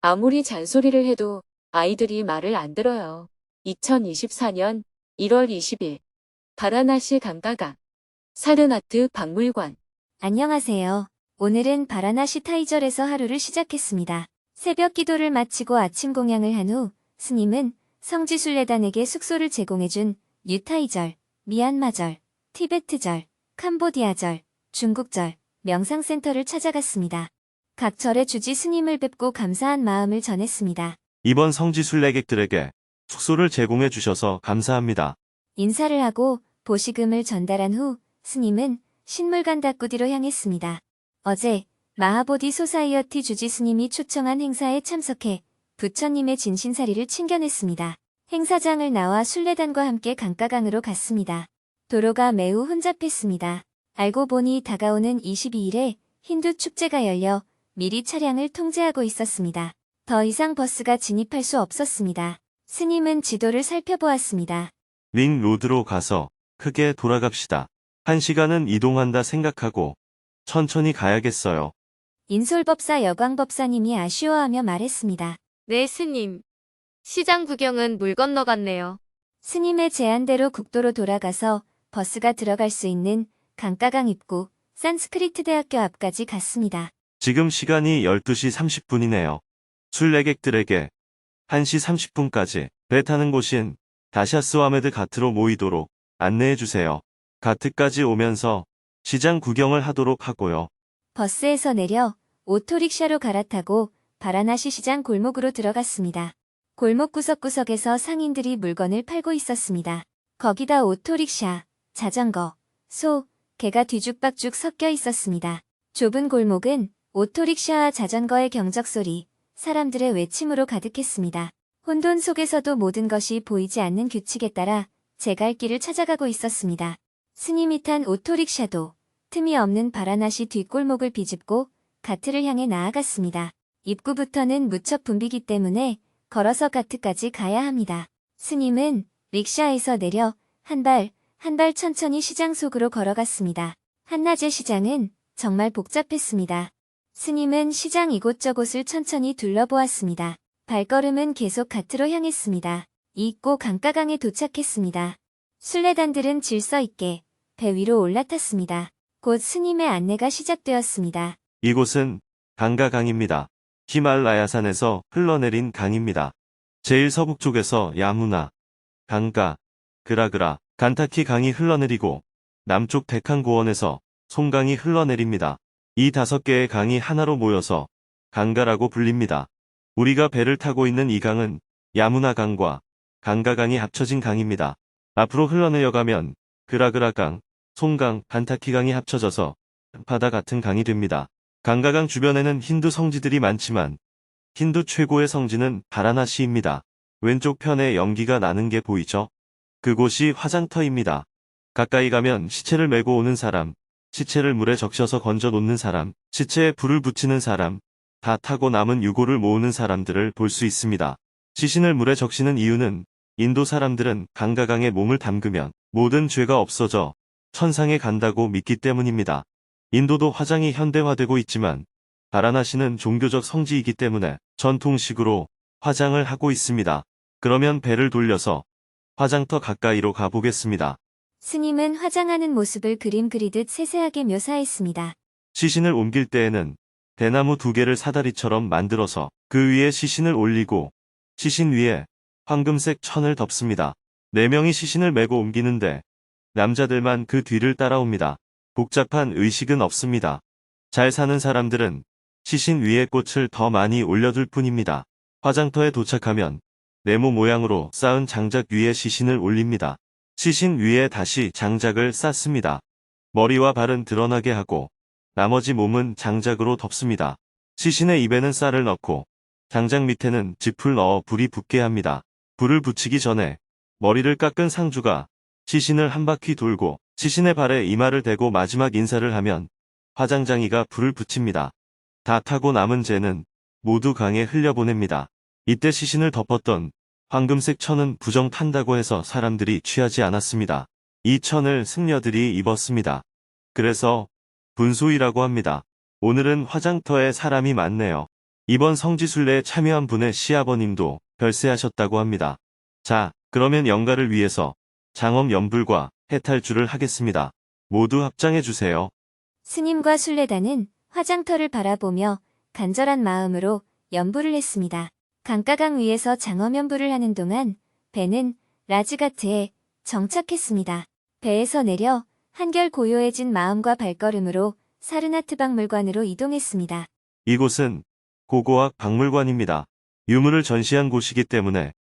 아무리 잔소리를 해도 아이들이 말을 안 들어요. 2024년 1월 20일 바라나시 강가강 사르나트 박물관. 안녕하세요. 오늘은 바라나시 타이절에서 하루를 시작했습니다. 새벽 기도를 마치고 아침 공양을 한 후 스님은 성지순례단에게 숙소를 제공해준 뉴타이절, 미얀마절, 티베트절, 캄보디아절, 중국절, 명상센터를 찾아갔습니다. 각 절의 주지 스님을 뵙고 감사한 마음을 전했습니다. 이번 성지순례객들에게 숙소를 제공해 주셔서 감사합니다. 인사를 하고 보시금을 전달한 후 스님은 신물관 다꾸디로 향했습니다. 어제 마하보디 소사이어티 주지 스님이 초청한 행사에 참석해 부처님의 진신사리를 챙겨냈습니다. 행사장을 나와 순례단과 함께 강가강으로 갔습니다. 도로가 매우 혼잡했습니다. 알고 보니 다가오는 22일에 힌두 축제가 열려 미리 차량을 통제하고 있었습니다. 더 이상 버스가 진입할 수 없었습니다. 스님은 지도를 살펴보았습니다. 링 로드로 가서 크게 돌아갑시다. 1시간은 이동한다 생각하고 천천히 가야겠어요. 인솔법사 여광법사님이 아쉬워하며 말했습니다. 네, 스님. 시장 구경은 물 건너갔네요. 스님의 제안대로 국도로 돌아가서 버스가 들어갈 수 있는 강가강 입구 산스크리트 대학교 앞까지 갔습니다. 지금 시간이 12시 30분이네요. 순례객들에게 1시 30분까지 배 타는 곳인 다샤스와메드 가트로 모이도록 안내해 주세요. 가트까지 오면서 시장 구경을 하도록 하고요. 버스에서 내려 오토릭샤로 갈아타고 바라나시 시장 골목으로 들어갔습니다. 골목 구석구석에서 상인들이 물건을 팔고 있었습니다. 거기다 오토릭샤, 자전거, 소, 개가 뒤죽박죽 섞여 있었습니다. 좁은 골목은 오토릭샤와 자전거의 경적소리, 사람들의 외침으로 가득했습니다. 혼돈 속에서도 모든 것이 보이지 않는 규칙에 따라 제 갈 길을 찾아가고 있었습니다. 스님이 탄 오토릭샤도 틈이 없는 바라나시 뒷골목을 비집고 가트를 향해 나아갔습니다. 입구부터는 무척 붐비기 때문에 걸어서 가트까지 가야 합니다. 스님은 릭샤에서 내려 한 발 한 발 천천히 시장 속으로 걸어갔습니다. 한낮의 시장은 정말 복잡했습니다. 스님은 시장 이곳저곳을 천천히 둘러보았습니다. 발걸음은 계속 가트로 향했습니다. 이윽고 강가강에 도착했습니다. 순례단들은 질서 있게 배 위로 올라탔습니다. 곧 스님의 안내가 시작되었습니다. 이곳은 강가강입니다. 히말라야산에서 흘러내린 강입니다. 제일 서북쪽에서 야무나, 강가, 그라그라, 간타키 강이 흘러내리고 남쪽 데칸고원에서 송강이 흘러내립니다. 이 5개의 강이 하나로 모여서 강가라고 불립니다. 우리가 배를 타고 있는 이 강은 야무나 강과 강가강이 합쳐진 강입니다. 앞으로 흘러내려가면 그라그라강, 송강, 간타키강이 합쳐져서 바다 같은 강이 됩니다. 강가강 주변에는 힌두 성지들이 많지만 힌두 최고의 성지는 바라나시입니다. 왼쪽 편에 연기가 나는 게 보이죠? 그곳이 화장터입니다. 가까이 가면 시체를 메고 오는 사람, 시체를 물에 적셔서 건져 놓는 사람, 시체에 불을 붙이는 사람, 다 타고 남은 유골을 모으는 사람들을 볼 수 있습니다. 시신을 물에 적시는 이유는 인도 사람들은 강가강에 몸을 담그면 모든 죄가 없어져 천상에 간다고 믿기 때문입니다. 인도도 화장이 현대화되고 있지만 바라나시는 종교적 성지이기 때문에 전통식으로 화장을 하고 있습니다. 그러면 배를 돌려서 화장터 가까이로 가보겠습니다. 스님은 화장하는 모습을 그림 그리듯 세세하게 묘사했습니다. 시신을 옮길 때에는 대나무 2개를 사다리처럼 만들어서 그 위에 시신을 올리고 시신 위에 황금색 천을 덮습니다. 4명이 시신을 메고 옮기는데 남자들만 그 뒤를 따라옵니다. 복잡한 의식은 없습니다. 잘 사는 사람들은 시신 위에 꽃을 더 많이 올려둘 뿐입니다. 화장터에 도착하면 네모 모양으로 쌓은 장작 위에 시신을 올립니다. 시신 위에 다시 장작을 쌓습니다. 머리와 발은 드러나게 하고 나머지 몸은 장작으로 덮습니다. 시신의 입에는 쌀을 넣고 장작 밑에는 짚을 넣어 불이 붙게 합니다. 불을 붙이기 전에 머리를 깎은 상주가 시신을 한 바퀴 돌고 시신의 발에 이마를 대고 마지막 인사를 하면 화장장이가 불을 붙입니다. 다 타고 남은 재는 모두 강에 흘려보냅니다. 이때 시신을 덮었던 황금색 천은 부정 탄다고 해서 사람들이 취하지 않았습니다. 이 천을 승려들이 입었습니다. 그래서 분소이라고 합니다. 오늘은 화장터에 사람이 많네요. 이번 성지순례에 참여한 분의 시아버님도 별세하셨다고 합니다. 자, 그러면 영가를 위해서 장엄 연불과 해탈주를 하겠습니다. 모두 합장해주세요. 스님과 순례단은 화장터를 바라보며 간절한 마음으로 연불을 했습니다. 강가강 위에서 장엄연불을 하는 동안 배는 라즈가트에 정착했습니다. 배에서 내려 한결 고요해진 마음과 발걸음으로 사르나트 박물관으로 이동했습니다. 이곳은 고고학 박물관입니다. 유물을 전시한 곳이기 때문에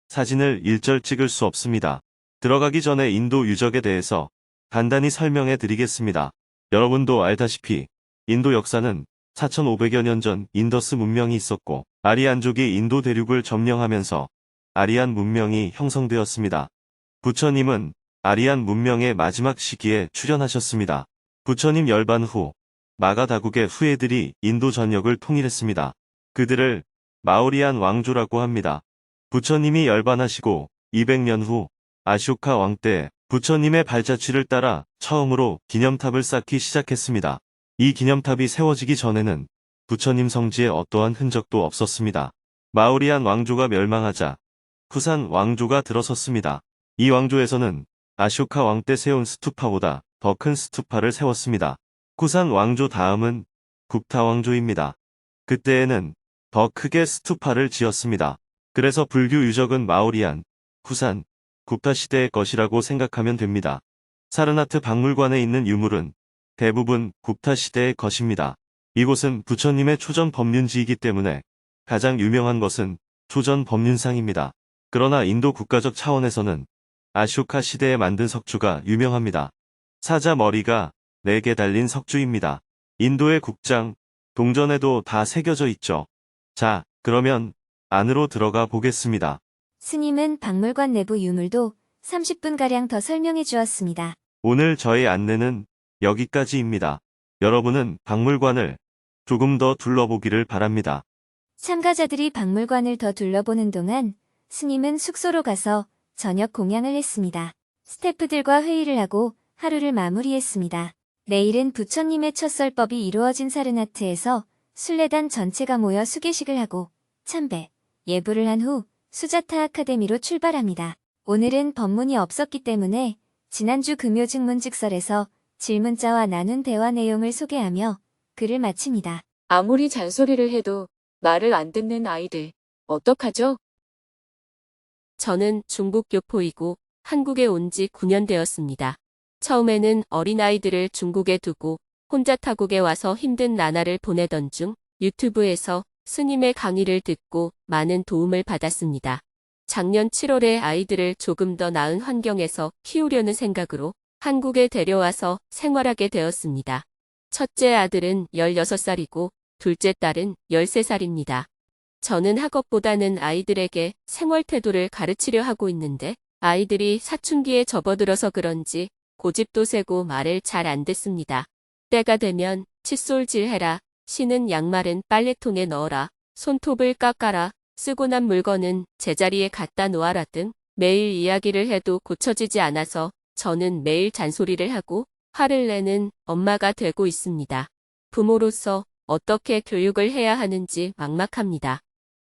사진을 일절 찍을 수 없습니다. 들어가기 전에 인도 유적에 대해서 간단히 설명해 드리겠습니다. 여러분도 알다시피 인도 역사는 4500여 년 전 인더스 문명이 있었고 아리안족이 인도 대륙을 점령하면서 아리안 문명이 형성되었습니다. 부처님은 아리안 문명의 마지막 시기에 출현하셨습니다. 부처님 열반 후 마가다국의 후예들이 인도 전역을 통일했습니다. 그들을 마우리안 왕조라고 합니다. 부처님이 열반하시고 200년 후 아쇼카 왕 때 부처님의 발자취를 따라 처음으로 기념탑을 쌓기 시작했습니다. 이 기념탑이 세워지기 전에는 부처님 성지에 어떠한 흔적도 없었습니다. 마우리안 왕조가 멸망하자 쿠산 왕조가 들어섰습니다. 이 왕조에서는 아쇼카 왕 때 세운 스투파보다 더 큰 스투파를 세웠습니다. 쿠산 왕조 다음은 굽타 왕조입니다. 그때에는 더 크게 스투파를 지었습니다. 그래서 불교 유적은 마우리안, 쿠산, 굽타 시대의 것이라고 생각하면 됩니다. 사르나트 박물관에 있는 유물은 대부분 굽타 시대의 것입니다. 이곳은 부처님의 초전 법륜지이기 때문에 가장 유명한 것은 초전 법륜상입니다. 그러나 인도 국가적 차원에서는 아쇼카 시대에 만든 석주가 유명합니다. 사자 머리가 4개 달린 석주입니다. 인도의 국장, 동전에도 다 새겨져 있죠. 자, 그러면 안으로 들어가 보겠습니다. 스님은 박물관 내부 유물도 30분가량 더 설명해 주었습니다. 오늘 저의 안내는 여기까지입니다. 여러분은 박물관을 조금 더 둘러보기를 바랍니다. 참가자들이 박물관을 더 둘러보는 동안 스님은 숙소로 가서 저녁 공양을 했습니다. 스태프들과 회의를 하고 하루를 마무리했습니다. 내일은 부처님의 첫 설법이 이루어진 사르나트에서 순례단 전체가 모여 수계식을 하고 참배, 예불을 한 후 수자타 아카데미로 출발합니다. 오늘은 법문이 없었기 때문에 지난주 금요직문직설에서 질문자와 나눈 대화 내용을 소개하며 글을 마칩니다. 아무리 잔소리를 해도 말을 안 듣는 아이들. 어떡하죠? 저는 중국 교포이고 한국에 온 지 9년 되었습니다. 처음에는 어린아이들을 중국에 두고 혼자 타국에 와서 힘든 나날을 보내던 중 유튜브에서 스님의 강의를 듣고 많은 도움을 받았습니다. 작년 7월에 아이들을 조금 더 나은 환경에서 키우려는 생각으로 한국에 데려와서 생활하게 되었습니다. 첫째 아들은 16살이고 둘째 딸은 13살입니다. 저는 학업보다는 아이들에게 생활 태도를 가르치려 하고 있는데 아이들이 사춘기에 접어들어서 그런지 고집도 세고 말을 잘 안 듣습니다. 때가 되면 칫솔질해라, 신은 양말은 빨래통에 넣어라, 손톱을 깎아라, 쓰고 난 물건은 제자리에 갖다 놓아라 등 매일 이야기를 해도 고쳐지지 않아서 저는 매일 잔소리를 하고 화를 내는 엄마가 되고 있습니다. 부모로서 어떻게 교육을 해야 하는지 막막합니다.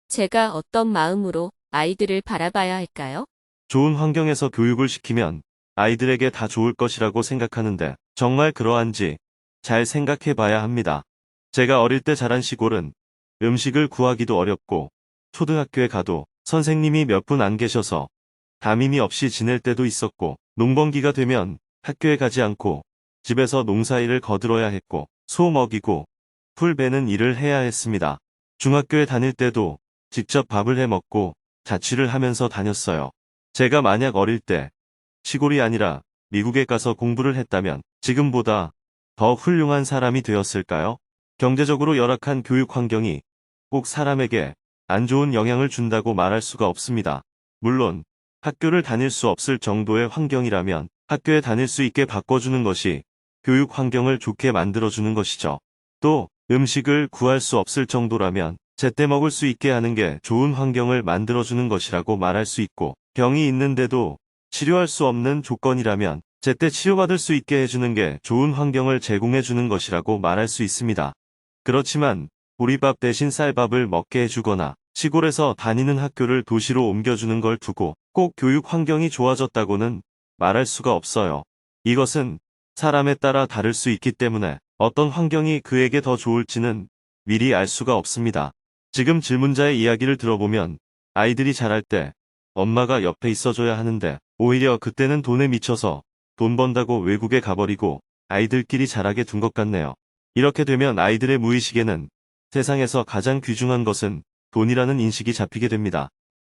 제가 어떤 마음으로 아이들을 바라봐야 할까요? 좋은 환경에서 교육을 시키면 아이들에게 다 좋을 것이라고 생각하는데 정말 그러한지 잘 생각해 봐야 합니다. 제가 어릴 때 자란 시골은 음식을 구하기도 어렵고 초등학교에 가도 선생님이 몇 분 안 계셔서 담임이 없이 지낼 때도 있었고 농번기가 되면 학교에 가지 않고 집에서 농사일을 거들어야 했고 소 먹이고 풀 베는 일을 해야 했습니다. 중학교에 다닐 때도 직접 밥을 해 먹고 자취를 하면서 다녔어요. 제가 만약 어릴 때 시골이 아니라 미국에 가서 공부를 했다면 지금보다 더 훌륭한 사람이 되었을까요? 경제적으로 열악한 교육 환경이 꼭 사람에게 안 좋은 영향을 준다고 말할 수가 없습니다. 물론 학교를 다닐 수 없을 정도의 환경이라면 학교에 다닐 수 있게 바꿔주는 것이 교육 환경을 좋게 만들어주는 것이죠. 또 음식을 구할 수 없을 정도라면 제때 먹을 수 있게 하는 게 좋은 환경을 만들어주는 것이라고 말할 수 있고, 병이 있는데도 치료할 수 없는 조건이라면 제때 치료받을 수 있게 해주는 게 좋은 환경을 제공해주는 것이라고 말할 수 있습니다. 그렇지만 보리밥 대신 쌀밥을 먹게 해주거나 시골에서 다니는 학교를 도시로 옮겨주는 걸 두고 꼭 교육 환경이 좋아졌다고는 말할 수가 없어요. 이것은 사람에 따라 다를 수 있기 때문에 어떤 환경이 그에게 더 좋을지는 미리 알 수가 없습니다. 지금 질문자의 이야기를 들어보면 아이들이 자랄 때 엄마가 옆에 있어줘야 하는데 오히려 그때는 돈에 미쳐서 돈 번다고 외국에 가버리고 아이들끼리 자라게 둔 것 같네요. 이렇게 되면 아이들의 무의식에는 세상에서 가장 귀중한 것은 돈이라는 인식이 잡히게 됩니다.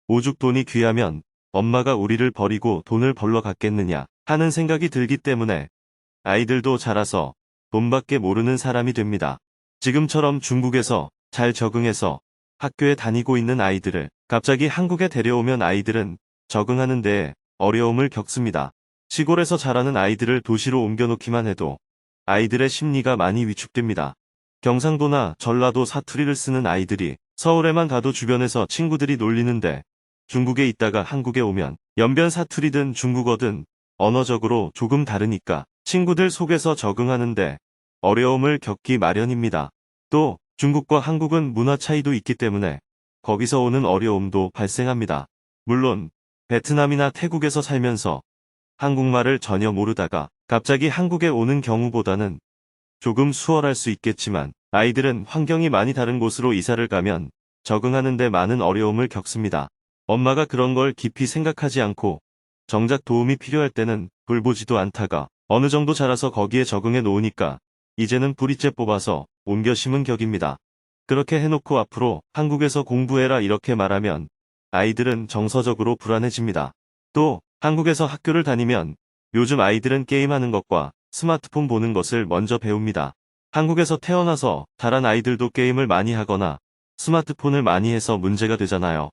오죽 돈이 귀하면 엄마가 우리를 버리고 돈을 벌러 갔겠느냐 하는 생각이 들기 때문에 아이들도 자라서 돈밖에 모르는 사람이 됩니다. 지금처럼 중국에서 잘 적응해서 학교에 다니고 있는 아이들을 갑자기 한국에 데려오면 아이들은 적응하는 데에 어려움을 겪습니다. 시골에서 자라는 아이들을 도시로 옮겨놓기만 해도 아이들의 심리가 많이 위축됩니다. 경상도나 전라도 사투리를 쓰는 아이들이 서울에만 가도 주변에서 친구들이 놀리는데 중국에 있다가 한국에 오면 연변 사투리든 중국어든 언어적으로 조금 다르니까 친구들 속에서 적응하는데 어려움을 겪기 마련입니다. 또 중국과 한국은 문화 차이도 있기 때문에 거기서 오는 어려움도 발생합니다. 물론 베트남이나 태국에서 살면서 한국말을 전혀 모르다가 갑자기 한국에 오는 경우보다는 조금 수월할 수 있겠지만 아이들은 환경이 많이 다른 곳으로 이사를 가면 적응하는 데 많은 어려움을 겪습니다. 엄마가 그런 걸 깊이 생각하지 않고 정작 도움이 필요할 때는 돌보지도 않다가 어느 정도 자라서 거기에 적응해 놓으니까 이제는 뿌리째 뽑아서 옮겨 심은 격입니다. 그렇게 해놓고 앞으로 한국에서 공부해라 이렇게 말하면 아이들은 정서적으로 불안해집니다. 또 한국에서 학교를 다니면 요즘 아이들은 게임하는 것과 스마트폰 보는 것을 먼저 배웁니다. 한국에서 태어나서 자란 아이들도 게임을 많이 하거나 스마트폰을 많이 해서 문제가 되잖아요.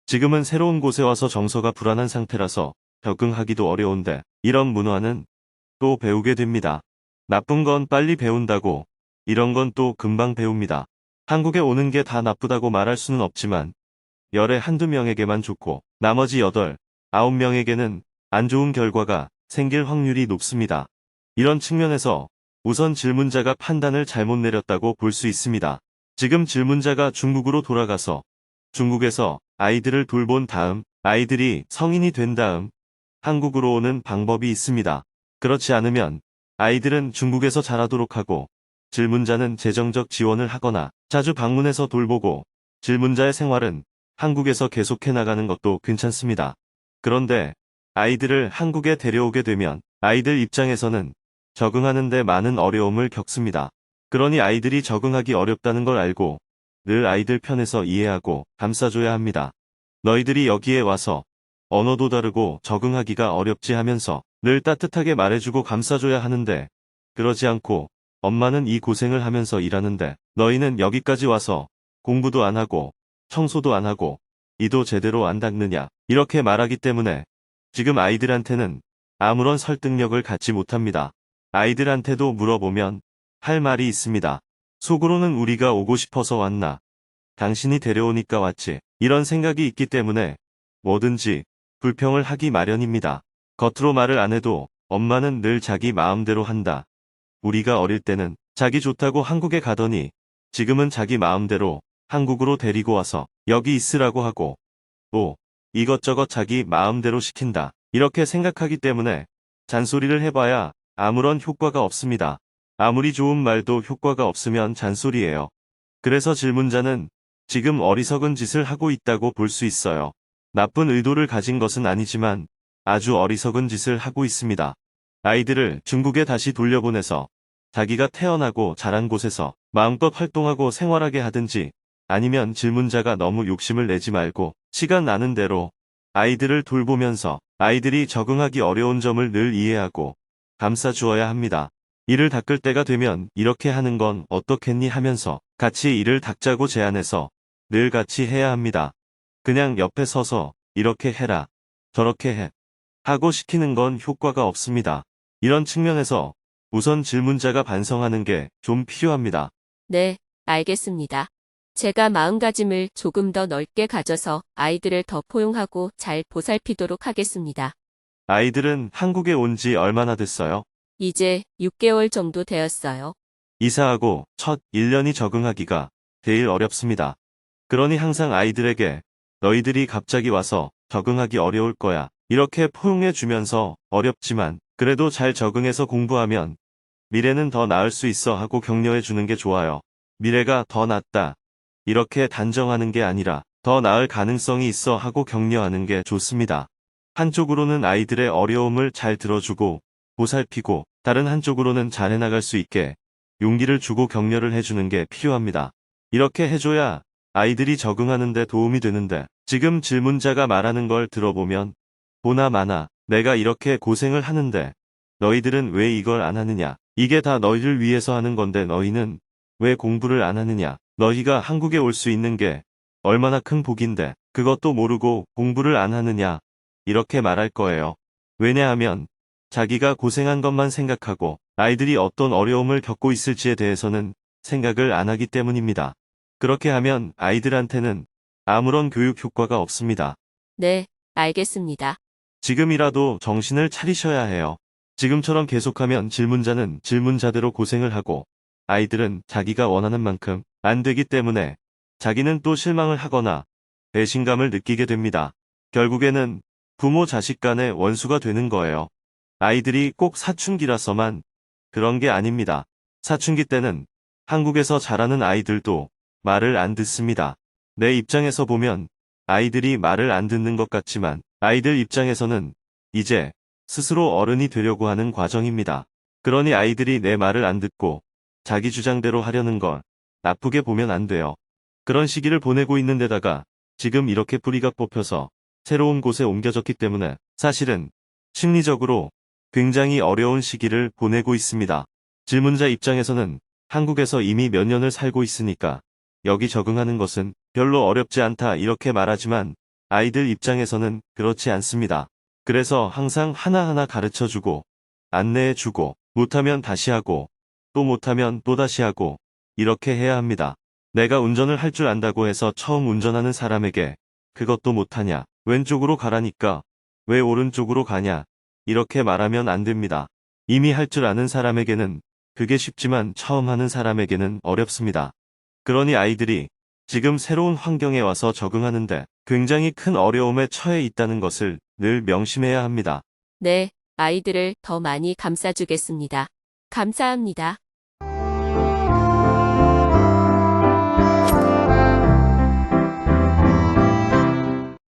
지금은 새로운 곳에 와서 정서가 불안한 상태라서 적응하기도 어려운데 이런 문화는 또 배우게 됩니다. 나쁜 건 빨리 배운다고 이런 건 또 금방 배웁니다. 한국에 오는 게 다 나쁘다고 말할 수는 없지만 열에 한두 명에게만 좋고 나머지 8, 9명에게는 안 좋은 결과가 생길 확률이 높습니다. 이런 측면에서 우선 질문자가 판단을 잘못 내렸다고 볼 수 있습니다. 지금 질문자가 중국으로 돌아가서 중국에서 아이들을 돌본 다음 아이들이 성인이 된 다음 한국으로 오는 방법이 있습니다. 그렇지 않으면 아이들은 중국에서 자라도록 하고 질문자는 재정적 지원을 하거나 자주 방문해서 돌보고 질문자의 생활은 한국에서 계속해 나가는 것도 괜찮습니다. 그런데 아이들을 한국에 데려오게 되면 아이들 입장에서는 적응하는 데 많은 어려움을 겪습니다. 그러니 아이들이 적응하기 어렵다는 걸 알고 늘 아이들 편에서 이해하고 감싸줘야 합니다. 너희들이 여기에 와서 언어도 다르고 적응하기가 어렵지 하면서 늘 따뜻하게 말해주고 감싸줘야 하는데 그러지 않고 엄마는 이 고생을 하면서 일하는데 너희는 여기까지 와서 공부도 안 하고 청소도 안 하고 이도 제대로 안 닦느냐 이렇게 말하기 때문에 지금 아이들한테는 아무런 설득력을 갖지 못합니다. 아이들한테도 물어보면 할 말이 있습니다. 속으로는 우리가 오고 싶어서 왔나? 당신이 데려오니까 왔지. 이런 생각이 있기 때문에 뭐든지 불평을 하기 마련입니다. 겉으로 말을 안 해도 엄마는 늘 자기 마음대로 한다. 우리가 어릴 때는 자기 좋다고 한국에 가더니 지금은 자기 마음대로 한국으로 데리고 와서 여기 있으라고 하고 또 이것저것 자기 마음대로 시킨다. 이렇게 생각하기 때문에 잔소리를 해봐야 아무런 효과가 없습니다. 아무리 좋은 말도 효과가 없으면 잔소리예요. 그래서 질문자는 지금 어리석은 짓을 하고 있다고 볼 수 있어요. 나쁜 의도를 가진 것은 아니지만 아주 어리석은 짓을 하고 있습니다. 아이들을 중국에 다시 돌려보내서 자기가 태어나고 자란 곳에서 마음껏 활동하고 생활하게 하든지 아니면 질문자가 너무 욕심을 내지 말고 시간 나는 대로 아이들을 돌보면서 아이들이 적응하기 어려운 점을 늘 이해하고 감싸주어야 합니다. 이를 닦을 때가 되면 이렇게 하는 건 어떻겠니 하면서 같이 이를 닦자고 제안해서 늘 같이 해야 합니다. 그냥 옆에 서서 이렇게 해라, 저렇게 해 하고 시키는 건 효과가 없습니다. 이런 측면에서 우선 질문자가 반성하는 게 좀 필요합니다. 네, 알겠습니다. 제가 마음가짐을 조금 더 넓게 가져서 아이들을 더 포용하고 잘 보살피도록 하겠습니다. 아이들은 한국에 온 지 얼마나 됐어요? 이제 6개월 정도 되었어요. 이사하고 첫 1년이 적응하기가 제일 어렵습니다. 그러니 항상 아이들에게 너희들이 갑자기 와서 적응하기 어려울 거야. 이렇게 포용해 주면서 어렵지만 그래도 잘 적응해서 공부하면 미래는 더 나을 수 있어 하고 격려해 주는 게 좋아요. 미래가 더 낫다. 이렇게 단정하는 게 아니라 더 나을 가능성이 있어 하고 격려하는 게 좋습니다. 한쪽으로는 아이들의 어려움을 잘 들어주고 보살피고 다른 한쪽으로는 잘 해나갈 수 있게 용기를 주고 격려를 해주는 게 필요합니다. 이렇게 해줘야 아이들이 적응하는 데 도움이 되는데 지금 질문자가 말하는 걸 들어보면 보나 마나 내가 이렇게 고생을 하는데 너희들은 왜 이걸 안 하느냐? 이게 다 너희를 위해서 하는 건데 너희는 왜 공부를 안 하느냐? 너희가 한국에 올 수 있는 게 얼마나 큰 복인데 그것도 모르고 공부를 안 하느냐? 이렇게 말할 거예요. 왜냐하면 자기가 고생한 것만 생각하고 아이들이 어떤 어려움을 겪고 있을지에 대해서는 생각을 안 하기 때문입니다. 그렇게 하면 아이들한테는 아무런 교육 효과가 없습니다. 네, 알겠습니다. 지금이라도 정신을 차리셔야 해요. 지금처럼 계속하면 질문자는 질문자대로 고생을 하고 아이들은 자기가 원하는 만큼 안 되기 때문에 자기는 또 실망을 하거나 배신감을 느끼게 됩니다. 결국에는 부모 자식 간의 원수가 되는 거예요. 아이들이 꼭 사춘기라서만 그런 게 아닙니다. 사춘기 때는 한국에서 자라는 아이들도 말을 안 듣습니다. 내 입장에서 보면 아이들이 말을 안 듣는 것 같지만 아이들 입장에서는 이제 스스로 어른이 되려고 하는 과정입니다. 그러니 아이들이 내 말을 안 듣고 자기 주장대로 하려는 걸 나쁘게 보면 안 돼요. 그런 시기를 보내고 있는 데다가 지금 이렇게 뿌리가 뽑혀서 새로운 곳에 옮겨졌기 때문에 사실은 심리적으로 굉장히 어려운 시기를 보내고 있습니다. 질문자 입장에서는 한국에서 이미 몇 년을 살고 있으니까 여기 적응하는 것은 별로 어렵지 않다 이렇게 말하지만 아이들 입장에서는 그렇지 않습니다. 그래서 항상 하나하나 가르쳐주고 안내해주고 못하면 다시 하고 또 못하면 또 다시 하고 이렇게 해야 합니다. 내가 운전을 할 줄 안다고 해서 처음 운전하는 사람에게 그것도 못하냐 왼쪽으로 가라니까 왜 오른쪽으로 가냐 이렇게 말하면 안 됩니다. 이미 할 줄 아는 사람에게는 그게 쉽지만 처음 하는 사람에게는 어렵습니다. 그러니 아이들이 지금 새로운 환경에 와서 적응하는데 굉장히 큰 어려움에 처해 있다는 것을 늘 명심해야 합니다. 네, 아이들을 더 많이 감싸주겠습니다. 감사합니다.